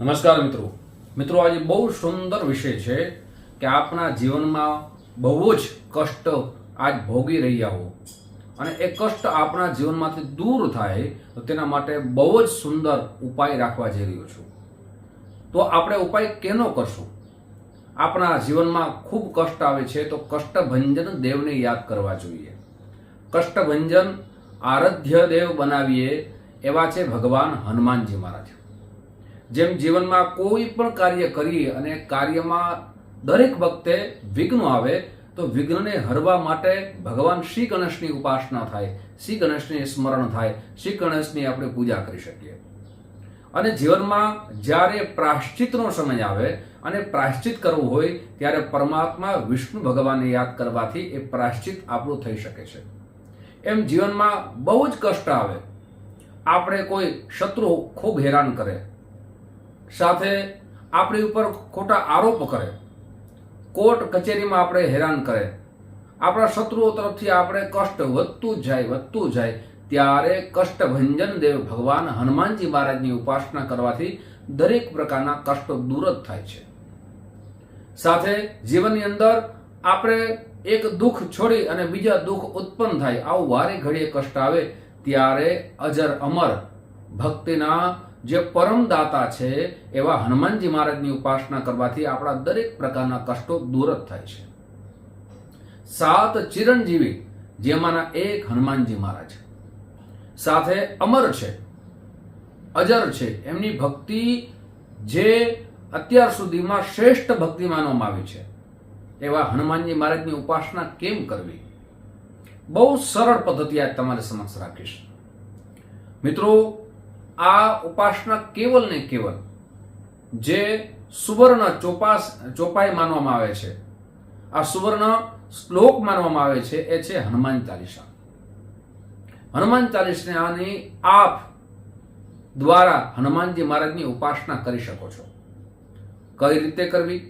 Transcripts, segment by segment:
નમસ્કાર મિત્રો આજે બહુ સુંદર વિષય છે કે આપના જીવનમાં બહુ જ કષ્ટ આજ ભોગી રહ્યા હો અને એ કષ્ટ આપણા જીવનમાંથી દૂર થાય તો તેના માટે બહુ જ સુંદર ઉપાય રાખવા જઈ રહ્યો છું। તો આપણે ઉપાય કેનો કરશું? આપણા જીવનમાં ખૂબ કષ્ટ આવે છે તો કષ્ટભંજન દેવને યાદ કરવા જોઈએ। કષ્ટભંજન આરાધ્ય દેવ બનાવીએ એવા છે ભગવાન હનુમાનજી મહારાજ। જેમ જીવનમાં કોઈ પણ કાર્ય કરીએ અને કાર્યમાં દરેક વખતે વિઘ્નો આવે તો વિઘ્નને હરવા માટે ભગવાન શ્રી ગણેશની ઉપાસના થાય, શ્રી ગણેશને સ્મરણ થાય, શ્રી ગણેશની આપણે પૂજા કરી શકીએ। અને જીવનમાં જ્યારે પ્રાયશ્ચિતનો સમય આવે અને પ્રાયશ્ચિત કરવું હોય ત્યારે પરમાત્મા વિષ્ણુ ભગવાનને યાદ કરવાથી એ પ્રાયશ્ચિત આપણું થઈ શકે છે। એમ જીવનમાં બહુ જ કષ્ટ આવે, આપણે કોઈ શત્રુ ખૂબ હેરાન કરે, સાથે આપણી ઉપર ખોટા આરોપ કરે, કોર્ટ કચેરીમાં આપણે હેરાન કરે, આપણા શત્રુઓ તરફથી આપણે કષ્ટ વધતું જાય, ત્યારે કષ્ટભંજન દેવ ભગવાન હનુમાનજી મહારાજની ઉપાસના કરવાથી દરેક પ્રકારના કષ્ટો દૂર જ થાય છે। સાથે જીવનની અંદર આપણે એક દુઃખ છોડી અને બીજા દુઃખ ઉત્પન્ન થાય, આવું વારે ઘડીએ કષ્ટ આવે ત્યારે અજર અમર ભક્તિના જે પરમ દાતા છે એવા હનુમાનજી મહારાજની ઉપાસના કરવાથી આપણા દરેક પ્રકારના કષ્ટો દૂર જ થાય છે। 7 ચિરંજીવી જેમાંના એક હનુમાનજી મહારાજ સાથે અમર છે, અજર છે, એમની ભક્તિ જે અત્યાર સુધીમાં શ્રેષ્ઠ ભક્તિ માનવામાં આવી છે એવા હનુમાનજી મહારાજની ઉપાસના કેમ કરવી? બહુ સરળ પદ્ધતિ આજ તમારી સમક્ષ રાખીશ। મિત્રો, આ ઉપાસના કેવલ ને કેવલ જે સુવર્ણ ચોપાઈ માનવામાં આવે છે, આ સુવર્ણ શ્લોક માનવામાં આવે છે, એ છે હનુમાન ચાલીસા। હનુમાન ચાલીસાની આપ દ્વારા હનુમાનજી મહારાજની ઉપાસના કરી શકો છો। કઈ રીતે કરવી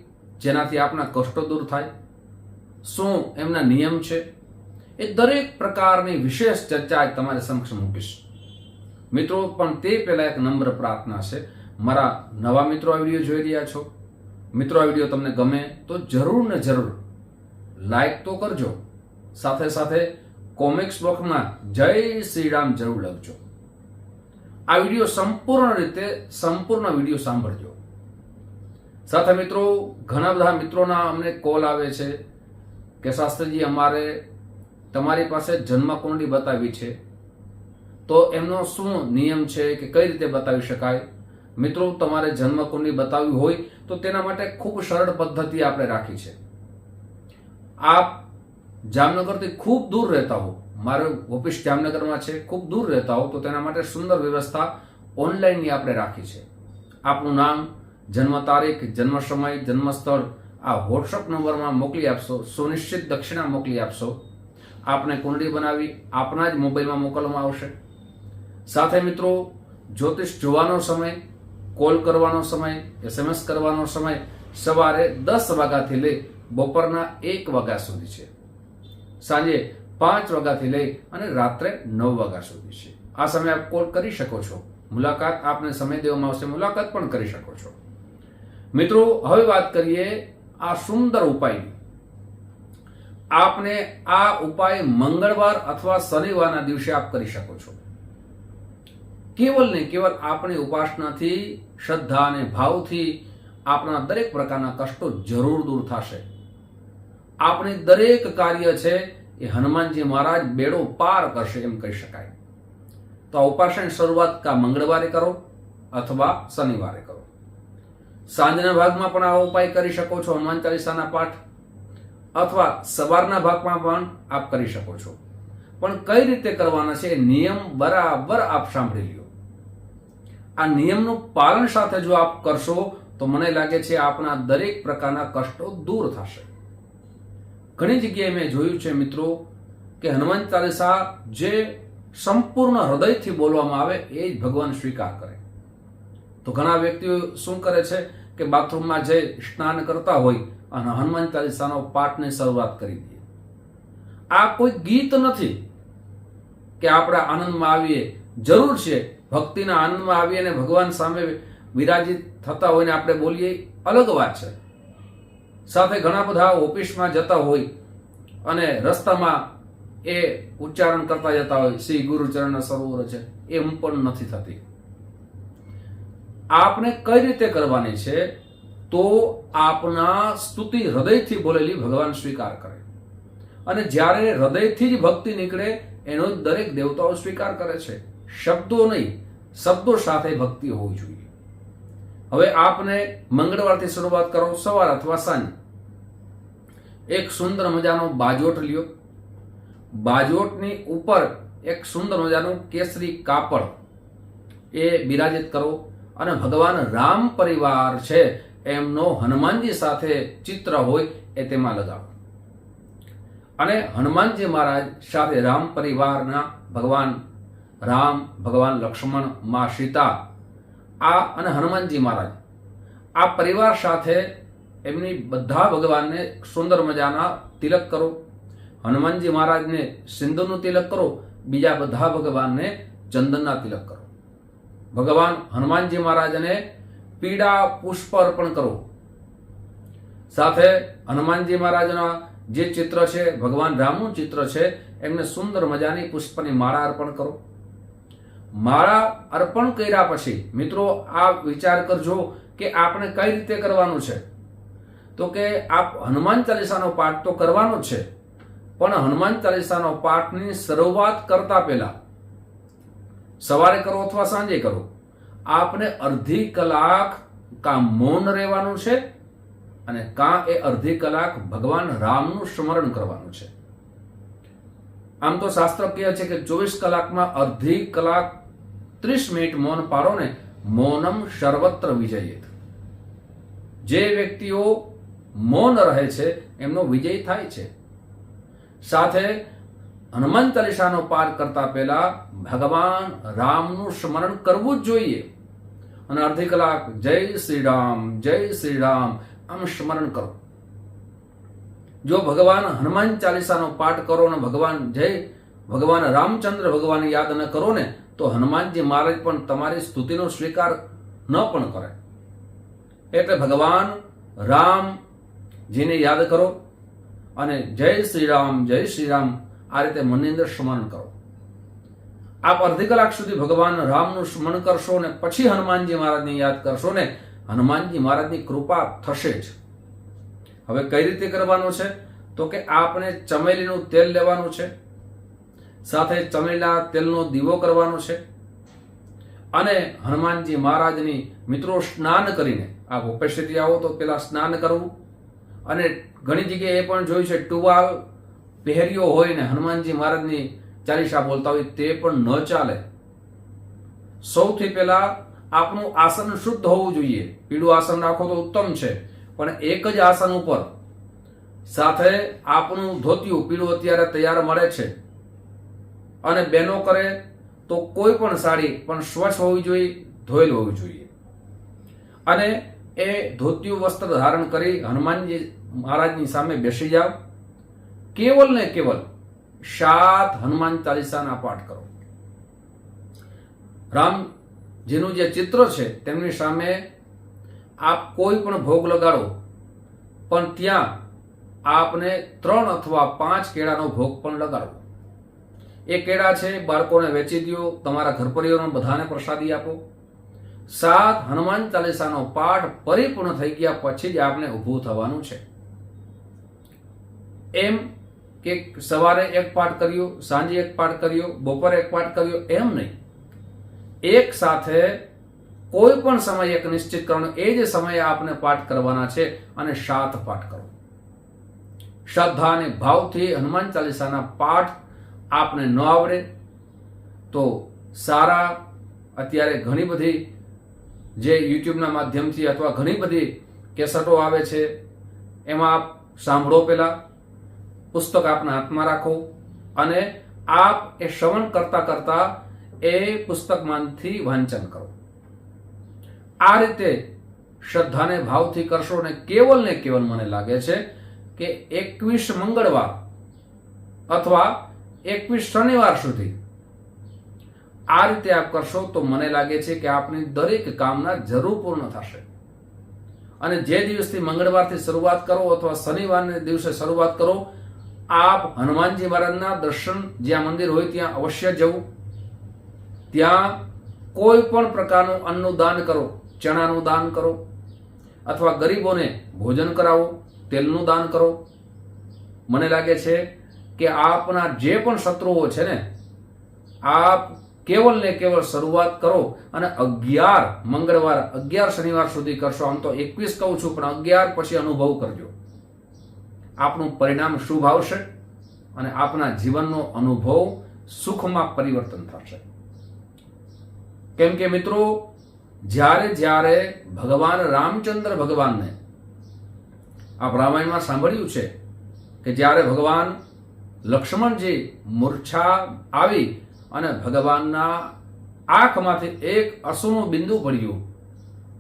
જેનાથી આપના કષ્ટો દૂર થાય, શું એમના નિયમ છે, એ દરેક પ્રકારની વિશેષ ચર્ચા તમારી સમક્ષ મૂકીશ। મિત્રો, પણ તે પહેલા એક નમ્ર પ્રાર્થના છે, મારા નવા મિત્રો આ વિડીયો જોઈ રહ્યા છો, મિત્રો આ વિડીયો તમને ગમે તો જરૂર ને જરૂર લાઈક તો કરજો, સાથે સાથે કોમેન્ટ્સ બોક્સમાં જય શ્રી રામ જરૂર લખજો। આ વિડીયો સંપૂર્ણ વિડીયો સાંભળજો। સાથે મિત્રો, ઘણા બધા મિત્રોના અમને કોલ આવે છે કે શાસ્ત્રીજી અમારે તમારી પાસે જન્મકુંડળી બતાવી છે તો એમનો શું નિયમ છે કે કઈ રીતે બતાવી શકાય? મિત્રો, તમારે જન્મકુંડળી બતાવવી હોય તો તેના માટે ખૂબ સરળ પદ્ધતિ આપણે રાખી છે। આપ જામનગરથી ખૂબ દૂર રહેતા હો, મારું ઓફિસ જામનગરમાં છે, ખૂબ દૂર રહેતા હો તો તેના માટે સુંદર વ્યવસ્થા ઓનલાઈનની આપણે રાખી છે। આપનું નામ, જન્મ તારીખ, જન્મ સમય, જન્મ સ્થળ આ વોટ્સઅપ નંબરમાં મોકલી આપશો, સુનિશ્ચિત દક્ષિણા મોકલી આપશો, આપને કુંડળી બનાવી આપના જ મોબાઈલમાં મોકલવામાં આવશે। સાથે મિત્રો, જ્યોતિષ જોવાનો સમય, કોલ કરવાનો સમય, SMS કરવાનો સમય સવારે 10 વાગ્યાથી લઈ બપોરના 1 વાગ્યા સુધી છે, સાંજે 5 વાગ્યાથી લઈ અને રાત્રે 9 વાગ્યા સુધી છે। આ સમયે આપ કોલ કરી શકો છો, મુલાકાત આપને સમય દેવામાં આવશે, મુલાકાત પણ કરી શકો છો। મિત્રો, હવે વાત કરીએ આ સુંદર ઉપાયની। આપને આ ઉપાય મંગળવાર અથવા શનિવારના દિવસે આપ કરી શકો છો। કેવલ ને કેવલ આપણી ઉપાસનાથી, શ્રદ્ધા અને ભાવથી આપણા દરેક પ્રકારના કષ્ટો જરૂર દૂર થશે। આપણી દરેક કાર્ય છે એ હનુમાનજી મહારાજ બેડો પાર કરશે એમ કહી શકાય। તો આ ઉપાસનાની શરૂઆત કા મંગળવારે કરો અથવા શનિવારે કરો। સાંજના ભાગમાં પણ આ ઉપાય કરી શકો છો, હનુમાન ચાલીસાના પાઠ, અથવા સવારના ભાગમાં પણ આપ કરી શકો છો। પણ કઈ રીતે કરવાના છે નિયમ બરાબર આપ સાંભળી લ્યો। આ નિયમનું પાલન સાથે જો આપ કરશો તો મને લાગે છે આપના દરેક પ્રકારના કષ્ટો દૂર થશે। ઘણી જગ્યાએ મેં જોયું છે મિત્રો કે હનુમાન ચાલીસા જે સંપૂર્ણ હૃદયથી બોલવામાં આવે એ જ ભગવાન સ્વીકાર કરે। તો ઘણા વ્યક્તિઓ શું કરે છે કે બાથરૂમમાં જઈ સ્નાન કરતા હોય અને હનુમાન ચાલીસાનો પાઠની શરૂઆત કરી દે। આ કોઈ ગીત નથી કે આપણે આનંદમાં આવીએ, જરૂર છે ભક્તિના આનંદમાં આવીએ અને ભગવાન સામે વિરાજિત થતા હોય ને આપણે બોલીએ અલગ વાત છે. સાથે ઘણા બધા ઓફિસમાં જતા હોય અને રસ્તામાં એ ઉચ્ચારણ કરતા જતા હોય શ્રી ગુરુચરણ સરોવર છે, એમ પણ નથી થતી. આપને કઈ રીતે કરવાની છે? તો આપના સ્તુતિ હૃદયથી બોલેલી ભગવાન સ્વીકાર કરે, અને જ્યારે હૃદયથી જ ભક્તિ નીકળે એનો દરેક દેવતાઓ સ્વીકાર કરે છે. શબ્દો નહીં, શબ્દો સાથે ભક્તિ હોવી જોઈએ. હવે આપને મંગળવારથી શરૂઆત કરો, સવાર અથવા સાંજ. એક સુંદર મજાનો બાજોટ લ્યો. બાજોટની ઉપર એક સુંદર મજાનું કેસરી કાપડ એ બિરાજિત કરો, અને ભગવાન રામ પરિવાર છે એમનો હનુમાનજી સાથે ચિત્ર હોય એ તેમાં લગાવો. અને હનુમાનજી મહારાજ સાથે રામ પરિવારના ભગવાન રામ, ભગવાન લક્ષ્મણ, મા સીતા, આ અને હનુમાનજી મહારાજ, આ પરિવાર સાથે એમની બધા ભગવાનને સુંદર મજાના તિલક કરો. હનુમાનજી મહારાજને સિંદૂરનું તિલક કરો, બીજા બધા ભગવાનને ચંદનના તિલક કરો. ભગવાન હનુમાનજી મહારાજને પીળા પુષ્પ અર્પણ કરો. સાથે હનુમાનજી મહારાજના જે ચિત્ર છે, ભગવાન રામનું ચિત્ર છે, એમને સુંદર મજાની પુષ્પની માળા અર્પણ કરો. માળા અર્પણ કર્યા પછી મિત્રો આ વિચાર કરજો કે આપણે કઈ રીતે કરવાનું છે. તો કે આપ હનુમાન ચાલીસાનો પાઠ તો કરવાનો જ છે, પણ હનુમાન ચાલીસાનો પાઠની શરૂઆત કરતા પહેલા સવારે કરો અથવા સાંજે કરો, આપને અડધી કલાક કાં મૌન રહેવાનું છે અને કાં એ અડધી કલાક ભગવાન રામનું સ્મરણ કરવાનું છે. આમ તો શાસ્ત્ર કહે છે કે 24 કલાકમાં અડધી કલાક 30 મિનિટ મૌન પાડો ને, મૌનમ સર્વત્ર વિજયેત. જે વ્યક્તિઓ મૌન રહે છે એમનો વિજય થાય છે. સાથે હનુમાન ચાલીસાનો પાઠ કરતા પહેલા ભગવાન રામનું સ્મરણ કરવું જ જોઈએ, અને અડધી કલાક જય શ્રી રામ, જય શ્રી રામ આમ સ્મરણ કરો. જો ભગવાન હનુમાન ચાલીસાનો પાઠ કરો ને ભગવાન રામચંદ્ર ભગવાન યાદ ન કરો ને, તો હનુમાનજી મહારાજ પણ તમારી સ્તુતિનો સ્વીકાર ન પણ કરે. એટલે ભગવાન રામજીને યાદ કરો અને જય શ્રી રામ, જય શ્રી રામ આ રીતે મનની અંદર સ્મરણ કરો. આપ અડધી કલાક સુધી ભગવાન રામનું સ્મરણ કરશો ને પછી હનુમાનજી મહારાજને યાદ કરશો ને, હનુમાનજી મહારાજની કૃપા થશે જ. હવે કઈ રીતે કરવાનું છે? તો કે આપણે ચમેલીનું તેલ લેવાનું છે, સાથે ચમેલીના તેલનો દીવો કરવાનો છે, અને હનુમાનજી મહારાજની મિત્રો સ્નાન કરીને, આપ ઉપસ્થિતિ આવો તો પેલા સ્નાન કરવું. અને ઘણી જગ્યાએ એ પણ જોયું છે ટુવાલ પહેર્યો હોય ને હનુમાનજી મહારાજની ચાલીસા બોલતા હોય, તે પણ ન ચાલે. સૌથી પહેલા આપનું આસન શુદ્ધ હોવું જોઈએ. પીળું આસન રાખો તો ઉત્તમ છે, પણ એક જ આસન ઉપર સાથે આપનું ધોતિયું પીળું અત્યારે તૈયાર મળે છે, અને બહેનો કરે તો કોઈ પણ સાડી પણ સ્વચ્છ હોવી જોઈએ, ધોયેલ હોવી જોઈએ. અને એ ધોતિયું વસ્ત્ર ધારણ કરી હનુમાનજી મહારાજની સામે બેસી જાઓ. કેવલ ને કેવલ 7 હનુમાન ચાલીસાના પાઠ કરો. રામજીનું જે ચિત્ર છે તેમની સામે આપ કોઈ પણ ભોગ લગાડો, પણ ત્યાં આપને 3 અથવા 5 કેળાનો ભોગ પણ લગાડવો. એ કેળા છે બાળકોને વેચી દો, તમારા ઘર પરિવારને બધાને પ્રસાદી આપો. 7 હનુમાન ચાલીસાનો પાઠ પરિપૂર્ણ થઈ ગયા પછી જ આપને ઊભું થવાનું છે. એમ કે સવારે એક પાઠ કર્યો, સાંજે એક પાઠ કર્યો, બપોરે એક પાઠ કર્યો, એમ નહીં. એક સાથે કોઈ પણ સમય એક નિશ્ચિત કરવાનો, એ જ સમયે આપને પાઠ કરવાના છે, અને 7 પાઠ કરો. શ્રદ્ધા અને ભાવથી હનુમાન ચાલીસાના પાઠ આપને ન આવડે તો સારા, અત્યારે ઘણી બધી જે યુટ્યુબના માધ્યમથી અથવા ઘણી બધી કેસેટો આવે છે એમાં આપ સાંભળો. પહેલા પુસ્તક આપના હાથમાં રાખો અને આપ એ શ્રવણ કરતા કરતા એ પુસ્તકમાંથી વાંચન કરો. આ રીતે શ્રદ્ધાને ભાવથી કરશો ને કેવલ મને લાગે છે કે 21 મંગળવાર અથવા 21 શનિવાર સુધી આ રીતે આપ કરશો તો મને લાગે છે કે આપની દરેક કામના જરૂર પૂર્ણ થશે. અને જે દિવસથી મંગળવારથી શરૂઆત કરો અથવા શનિવારના દિવસે શરૂઆત કરો, આપ હનુમાનજી મહારાજના દર્શન જ્યાં મંદિર હોય ત્યાં અવશ્ય જવું. ત્યાં કોઈ પણ પ્રકારનું અન્નનું દાન કરો, ચણાનું દાન કરો અથવા ગરીબોને ભોજન કરાવો, તેલનું દાન કરો. મને લાગે છે કે આપના જે પણ શત્રુઓ છે ને, આપ કેવલ ને કેવલ શરૂઆત કરો અને 11 મંગળવાર 11 શનિવાર સુધી કરશો. આમ તો 21 કહું છું, પણ 11 પછી અનુભવ કરજો. આપનું પરિણામ શુભ આવશે અને આપના જીવનનો અનુભવ સુખમાં પરિવર્તન થશે. કેમ કે મિત્રો, જ્યારે ભગવાન રામચંદ્ર ભગવાનને, આપ રામાયણમાં સાંભળ્યું છે કે જ્યારે ભગવાન લક્ષ્મણજી મૂર્છા આવી અને ભગવાનના આંખમાંથી એક અશ્રુનું બિંદુ પડ્યું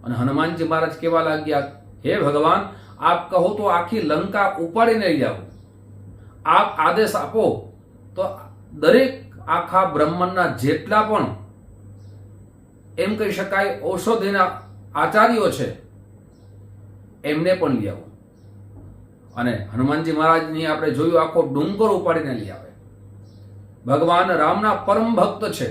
અને હનુમાનજી મહારાજ કહેવા લાગ્યા, હે ભગવાન, આપ કહો તો આખી લંકા ઉપાડીને લઈ જાઓ. આપ આદેશ આપો તો દરેક આખા બ્રહ્માંડના જેટલા પણ એમ કહી શકાય ઔષધિના આચાર્યો છે એમને પણ લઈ આવો. અને હનુમાનજી મહારાજની આપણે જોયું, આખો ડુંગર ઉપાડીને લઈ આવે. ભગવાન રામના પરમ ભક્ત છે.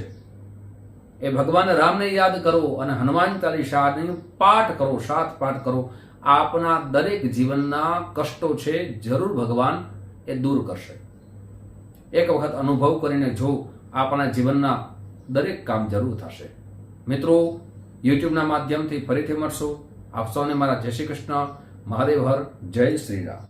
એ ભગવાન રામને યાદ કરો અને હનુમાન ચાલીસાની પાઠ કરો, 7 પાઠ કરો. આપના દરેક જીવનના કષ્ટો છે જરૂર ભગવાન એ દૂર કરશે. એક વખત અનુભવ કરીને જો, આપણા જીવનના દરેક કામ જરૂર થશે. મિત્રો, યુટ્યુબના માધ્યમથી ફરીથી મળશો. આપ સૌને મારા જય શ્રી કૃષ્ણ, મહાદેવ હર, જય શ્રી રામ.